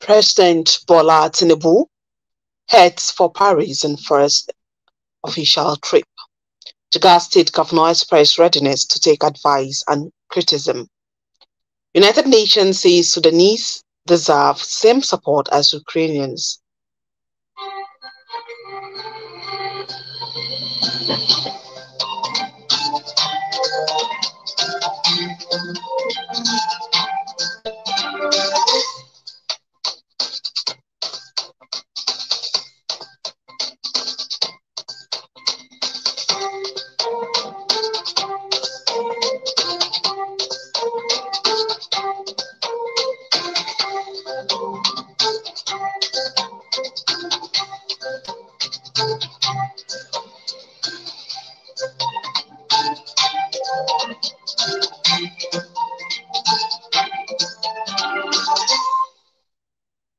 President Bola Tinubu heads for Paris in first official trip. Jigawa State Governor expressed readiness to take advice and criticism. United Nations says Sudanese deserve same support as Ukrainians.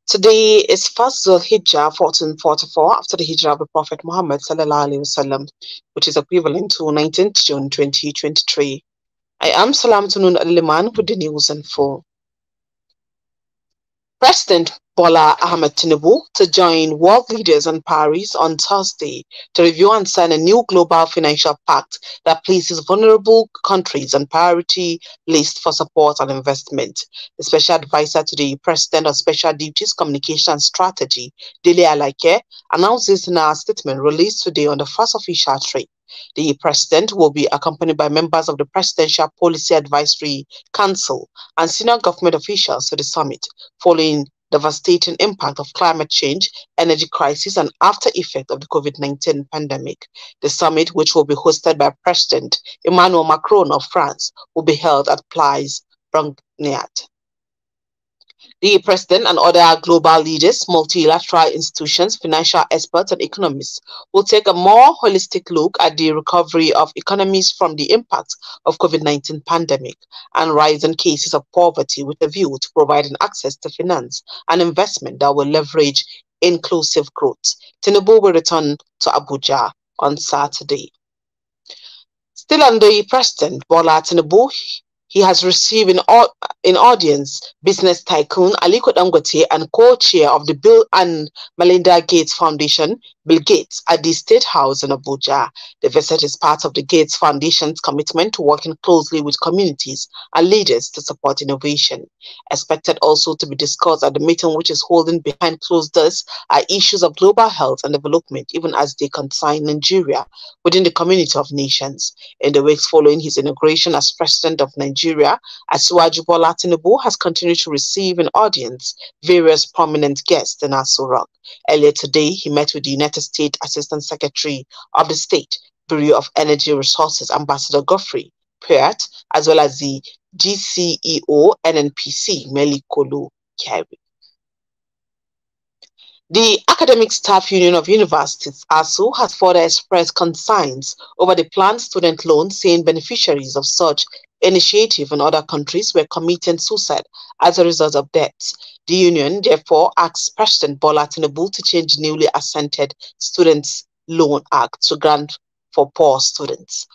Today is first Zulhijjah 1444 after the Hijrah of the Prophet Muhammad sallallahu alaihi wasallam, which is equivalent to 19th June 2023. I am Salamatun Al-Liman with the news and full. President Bola Ahmed Tinubu to join world leaders in Paris on Thursday to review and sign a new global financial pact that places vulnerable countries on priority list for support and investment. The special advisor to the President on Special Duties, Communication and Strategy, Dele Alake, announced this in a statement released today on the first official trip. The President will be accompanied by members of the Presidential Policy Advisory Council and senior government officials to the summit, following devastating impact of climate change, energy crisis, and after effect of the COVID-19 pandemic. The summit, which will be hosted by President Emmanuel Macron of France, will be held at Place Brongniart. The President and other global leaders, multilateral institutions, financial experts, and economists will take a more holistic look at the recovery of economies from the impact of COVID-19 pandemic and rising cases of poverty with a view to providing access to finance and investment that will leverage inclusive growth. Tinubu will return to Abuja on Saturday. Still under President Bola Tinubu, he has received in audience business tycoon Aliko Dangote and co-chair of the Bill and Melinda Gates Foundation, Bill Gates, at the State House in Abuja. The visit is part of the Gates Foundation's commitment to working closely with communities and leaders to support innovation. Expected also to be discussed at the meeting, which is holding behind closed doors, are issues of global health and development, even as they concern Nigeria within the community of nations. In the weeks following his inauguration as President of Nigeria, Asiwaju Bola Tinubu has continued to receive in audience various prominent guests in Aso Rock. Earlier today, he met with the United States Assistant Secretary of the State Bureau of Energy Resources, Ambassador Godfrey Piat, as well as the GCEO NNPC, Melikolu Kyari. The Academic Staff Union of Universities, ASU, has further expressed concerns over the planned student loan, saying beneficiaries of such initiative in other countries were committing suicide as a result of debts. The union therefore asks President Bola Tinubu to change the newly assented Students' Loan Act to grant for poor students.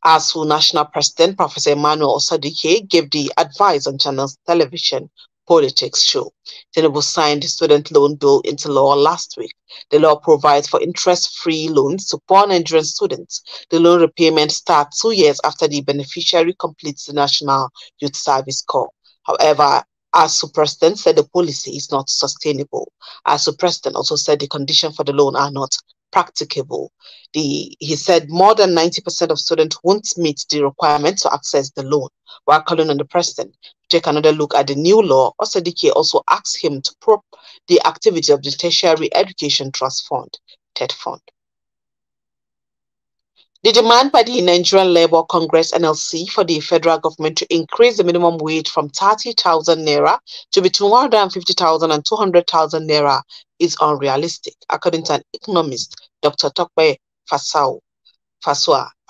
ASU National President Professor Emmanuel Osadike gave the advice on Channels Television Politics show. Tinubu signed the student loan bill into law last week. The law provides for interest-free loans to poor Nigerian students. The loan repayment starts 2 years after the beneficiary completes the National Youth Service Corps. However, ASU President said the policy is not sustainable. ASU President also said the conditions for the loan are not practicable. He said more than 90% of students won't meet the requirements to access the loan. While calling on the President to take another look at the new law, Osadike also asked him to probe the activity of the Tertiary Education Trust Fund, TED Fund. The demand by the Nigerian Labour Congress NLC for the federal government to increase the minimum wage from 30,000 naira to between 150,000 and 200,000 naira is unrealistic, according to an economist, Dr. Tokpe Fasua.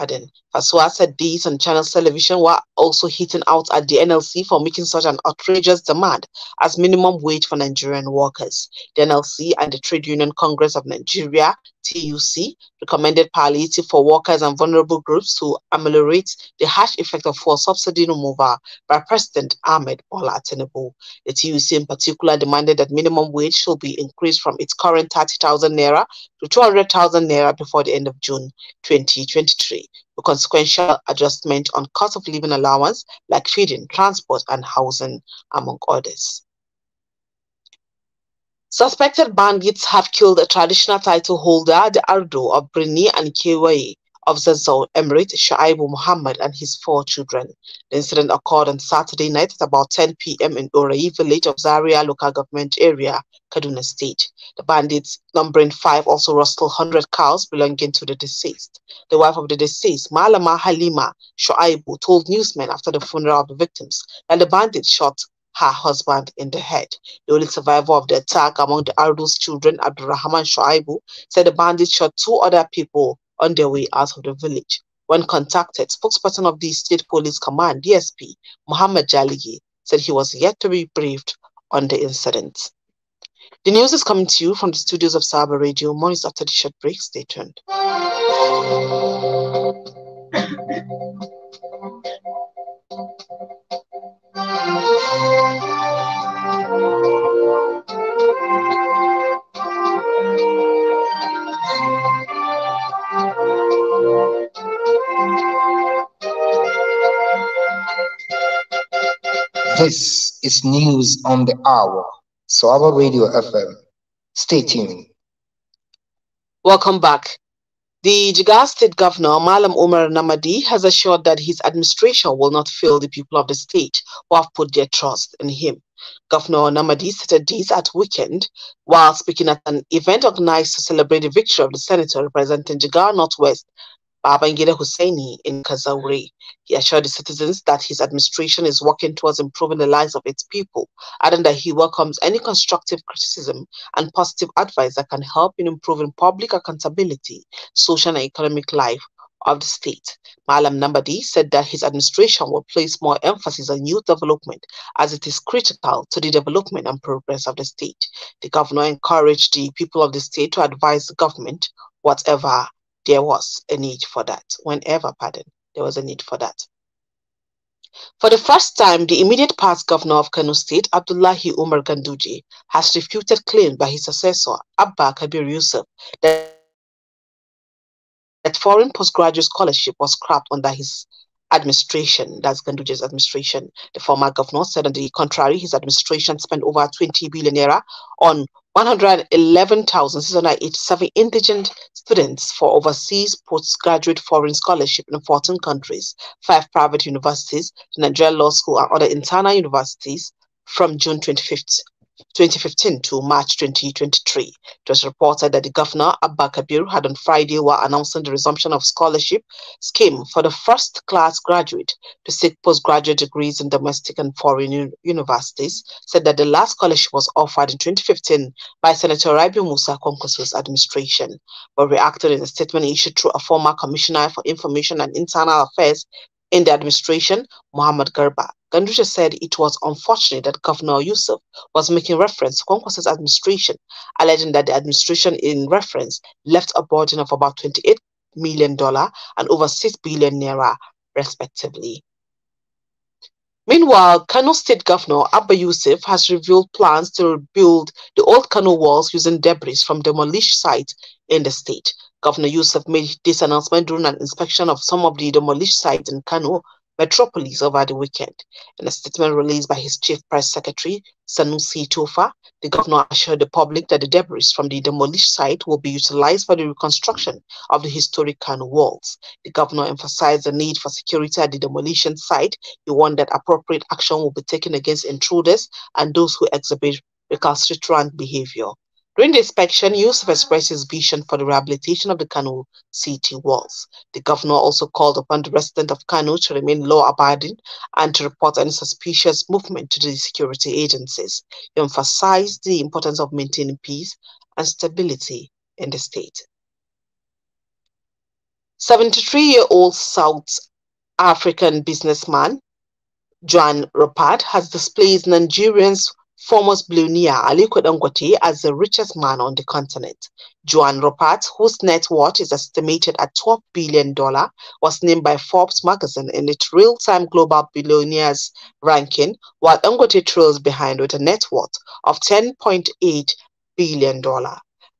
Fasua said these on Channels Television were also hitting out at the NLC for making such an outrageous demand as minimum wage for Nigerian workers. The NLC and the Trade Union Congress of Nigeria, TUC, recommended palliative for workers and vulnerable groups to ameliorate the harsh effect of fuel subsidy removal by President Ahmed Bola Tinubu. The TUC in particular demanded that minimum wage should be increased from its current 30,000 naira to 200,000 naira before the end of June 2023, with consequential adjustment on cost of living allowance like feeding, transport, and housing, among others. Suspected bandits have killed a traditional title holder, the Ardo of Brini and Kewaye of Zazzau Emirate, Shaibu Muhammad, and his 4 children. The incident occurred on Saturday night at about 10 p.m. in Orai village of Zaria local government area, Kaduna State. The bandits, numbering 5, also rustled 100 cows belonging to the deceased. The wife of the deceased, Malama Halima Shaibu, told newsmen after the funeral of the victims that the bandits shot her husband in the head. The only survivor of the attack among the Ardo's children, Abdurrahman Shoaibu, said the bandits shot 2 other people on their way out of the village. When contacted, spokesperson of the State Police Command, DSP, Muhammad Jaligi, said he was yet to be briefed on the incident. The news is coming to you from the studios of Saba Radio. More is after the short break. Stay tuned. This is News on the Hour, Saba Radio FM. Stay tuned. Welcome back. The Jigawa State Governor, Malam Umar Namadi, has assured that his administration will not fail the people of the state who have put their trust in him. Governor Namadi stated this at weekend while speaking at an event organized to celebrate the victory of the senator representing Jigawa Northwest, Babangida Hussaini, in Kazauri. He assured the citizens that his administration is working towards improving the lives of its people, adding that he welcomes any constructive criticism and positive advice that can help in improving public accountability, social and economic life of the state. Malam Namadi said that his administration will place more emphasis on youth development as it is critical to the development and progress of the state. The governor encouraged the people of the state to advise the government whenever there was a need for that. There was a need for that. For the first time, the immediate past governor of Kano State, Abdullahi Umar Ganduje, has refuted claims by his successor, Abba Kabir Yusuf, that foreign postgraduate scholarship was scrapped under his administration, that's Ganduje's administration. The former governor said on the contrary, his administration spent over 20 billion naira on 111,687 indigent students for overseas postgraduate foreign scholarship in 14 countries, 5 private universities, the Nigerian Law School and other internal universities from June 2015 to March 2023. It was reported that the governor, Abba Kabir, had on Friday while announcing the resumption of scholarship scheme for the first-class graduate to seek postgraduate degrees in domestic and foreign universities, said that the last scholarship was offered in 2015 by Senator Rabiu Musa Kwankwaso's administration, but reacted in a statement issued through a former commissioner for information and internal affairs in the administration, Muhammad Garba. Ganduje said it was unfortunate that Governor Yusuf was making reference to Kwankwaso's administration, alleging that the administration in reference left a burden of about $28 million and over 6 billion naira, respectively. Meanwhile, Kano State Governor Abba Yusuf has revealed plans to rebuild the old Kano walls using debris from demolished sites in the state. Governor Yusuf made this announcement during an inspection of some of the demolished sites in Kano metropolis over the weekend. In a statement released by his chief press secretary, Sanusi Tofa, the governor assured the public that the debris from the demolished site will be utilized for the reconstruction of the historic Kano walls. The governor emphasized the need for security at the demolition site. He warned that appropriate action will be taken against intruders and those who exhibit recalcitrant behavior. During the inspection, Yusuf expressed his vision for the rehabilitation of the Kano city walls. The governor also called upon the residents of Kano to remain law-abiding and to report any suspicious movement to the security agencies. He emphasized the importance of maintaining peace and stability in the state. 73-year-old South African businessman Joan Rupert has displaced Nigerian's foremost billionaire Aliko Dangote as the richest man on the continent. Joan Rupert, whose net worth is estimated at $12 billion, was named by Forbes magazine in its real-time global billionaires ranking, while Dangote trails behind with a net worth of $10.8 billion.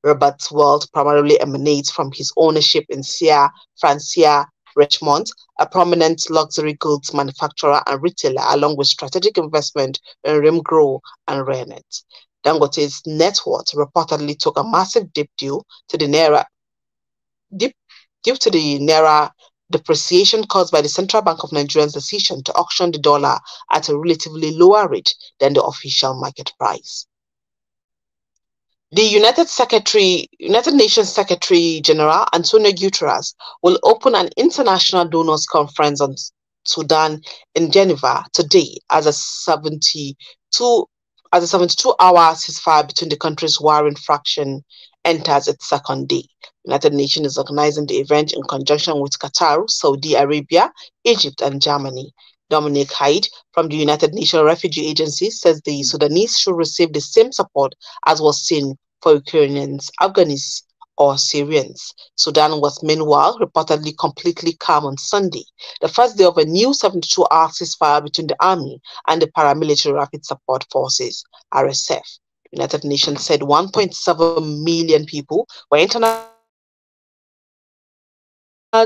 Rupert's wealth primarily emanates from his ownership in Sia Francia Richmond, a prominent luxury goods manufacturer and retailer, along with strategic investment in Rimgrow and Rennet. Dangote's net worth reportedly took a massive dip due to the naira depreciation caused by the Central Bank of Nigeria's decision to auction the dollar at a relatively lower rate than the official market price. The United Nations Secretary General Antonio Guterres will open an international donors conference on Sudan in Geneva today as a 72-hour ceasefire between the country's warring faction enters its second day. United Nations is organizing the event in conjunction with Qatar, Saudi Arabia, Egypt, and Germany. Dominic Hyde from the United Nations Refugee Agency says the Sudanese should receive the same support as was seen for Ukrainians, Afghans, or Syrians. Sudan was meanwhile reportedly completely calm on Sunday, the first day of a new 72-hour ceasefire between the army and the paramilitary Rapid Support Forces, RSF. The United Nations said 1.7 million people were internally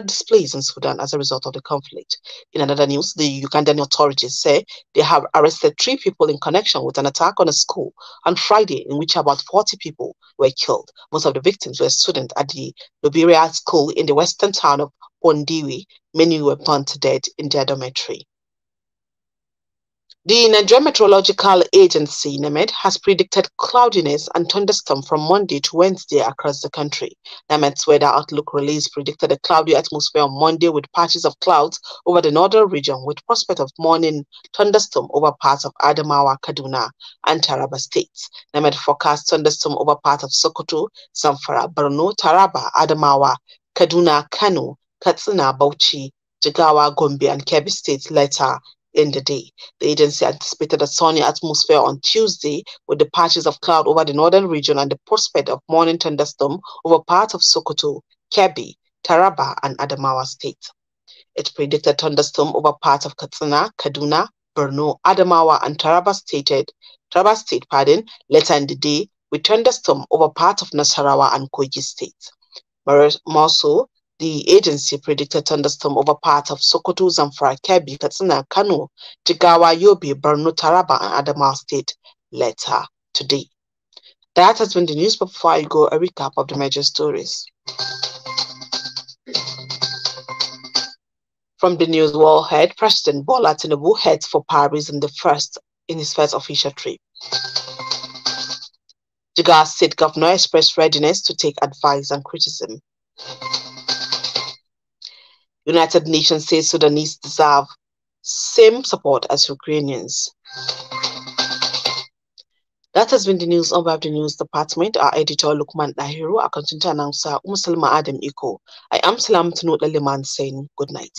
displaced in Sudan as a result of the conflict. In another news, the Ugandan authorities say they have arrested 3 people in connection with an attack on a school on Friday in which about 40 people were killed. Most of the victims were students at the Lubiria school in the western town of Pondiwi. Many were burnt to death in their dormitory. The Nigerian Meteorological Agency, NIMET, has predicted cloudiness and thunderstorm from Monday to Wednesday across the country. NIMET's weather outlook release predicted a cloudy atmosphere on Monday with patches of clouds over the northern region with prospect of morning thunderstorm over parts of Adamawa, Kaduna, and Taraba states. NIMET forecast thunderstorm over parts of Sokoto, Zamfara, Borno, Taraba, Adamawa, Kaduna, Kano, Katsina, Bauchi, Jigawa, Gombe, and Kebbi states later in the day. The agency anticipated a sunny atmosphere on Tuesday with the patches of cloud over the northern region and the prospect of morning thunderstorm over parts of Sokoto, Kebbi, Taraba, and Adamawa states. It predicted thunderstorm over parts of Katsina, Kaduna, Borno, Adamawa, and Taraba State later in the day with thunderstorm over parts of Nasarawa and Kogi states. More so, the agency predicted thunderstorm over parts of Sokoto, Zamfara, Kebbi, Katsina, Kano, Jigawa, Yobe, Borno, Taraba, and Adamawa State later today. That has been the news, but before I go, a recap of the major stories. From the news warhead, President Bola Tinubu heads for Paris in his first official trip. Jigawa State Governor expressed readiness to take advice and criticism. United Nations says Sudanese deserve same support as Ukrainians. That has been the news on the news department. Our editor Lukman Dahiru, our content announcer Salma Adam Iko. I am Salam Tunut Liman saying good night.